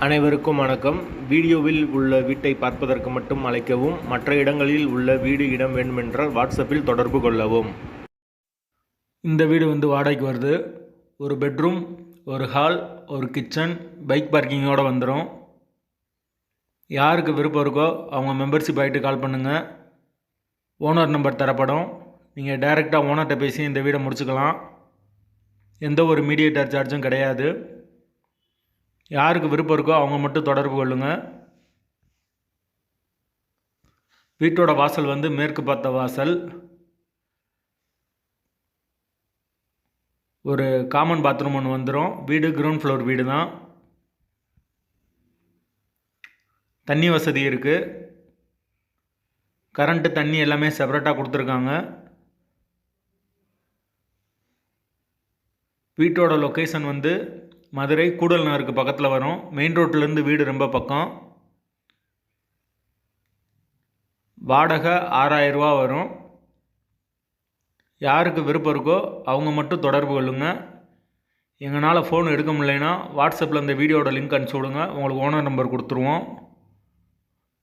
அனைவருக்கும் வணக்கம். வீடியோவில் உள்ள வீட்டை பார்ப்பதற்கு மட்டும் அழைக்கவும். மற்ற இடங்களில் உள்ள வீடு இடம் வேண்டுமென்றால் வாட்ஸ்அப்பில் தொடர்பு கொள்ளவும். இந்த வீடு வாடகைக்கு வருது. ஒரு பெட்ரூம், ஒரு ஹால், ஒரு கிச்சன், பைக் பார்க்கிங்கோடு வந்துடும். யாருக்கு விருப்பம் இருக்கோ அவங்க மெம்பர்ஷிப் ஆகிட்டு கால் பண்ணுங்கள். ஓனர் நம்பர் தரப்படும். நீங்கள் டைரெக்டாக ஓனர்கிட்ட பேசி இந்த வீடை முடிச்சுக்கலாம். எந்த ஒரு மீடியேட்டர் சார்ஜும் கிடையாது. யாருக்கு விருப்பம் இருக்கோ அவங்க மட்டும் தொடர்பு கொள்ளுங்கள். வீட்டோட வாசல் மேற்கு பார்த்த வாசல். ஒரு காமன் பாத்ரூம் ஒன்று வந்துடும். வீடு கிரவுண்ட் ஃப்ளோர் வீடு தான். தண்ணி வசதி இருக்குது. கரண்ட்டு தண்ணி எல்லாமே செப்பரேட்டாக கொடுத்துருக்காங்க. வீட்டோட லொக்கேஷன் மதுரை கூடல் நகருக்கு பக்கத்தில் வரும். மெயின் ரோட்டிலேருந்து வீடு ரொம்ப பக்கம். வாடகை 6000 ரூபா வரும். யாருக்கு விருப்பம் இருக்கோ அவங்க மட்டும் தொடர்பு கொள்ளுங்க. எங்களால் ஃபோன் எடுக்க முடியலைன்னா வாட்ஸ்அப்பில் இந்த வீடியோட லிங்க் அனுப்பிச்சி விடுங்க. உங்களுக்கு ஓனர் நம்பர் கொடுத்துருவோம்.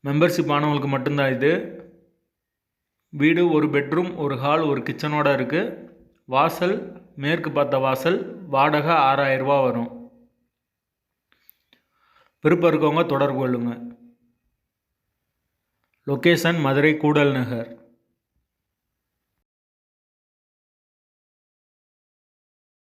மெம்பர்ஷிப் ஆனவங்களுக்கு மட்டும்தான் இது. வீடு ஒரு பெட்ரூம், ஒரு ஹால், ஒரு கிச்சனோடு இருக்குது. வாசல் மேற்கு பார்த்த வாசல். வாடகை 6000 ரூபா வரும். விருப்பம் இருக்கவங்க தொடர்பு கொள்ளுங்கள். லொக்கேஷன் மதுரை கூடல் நகர்.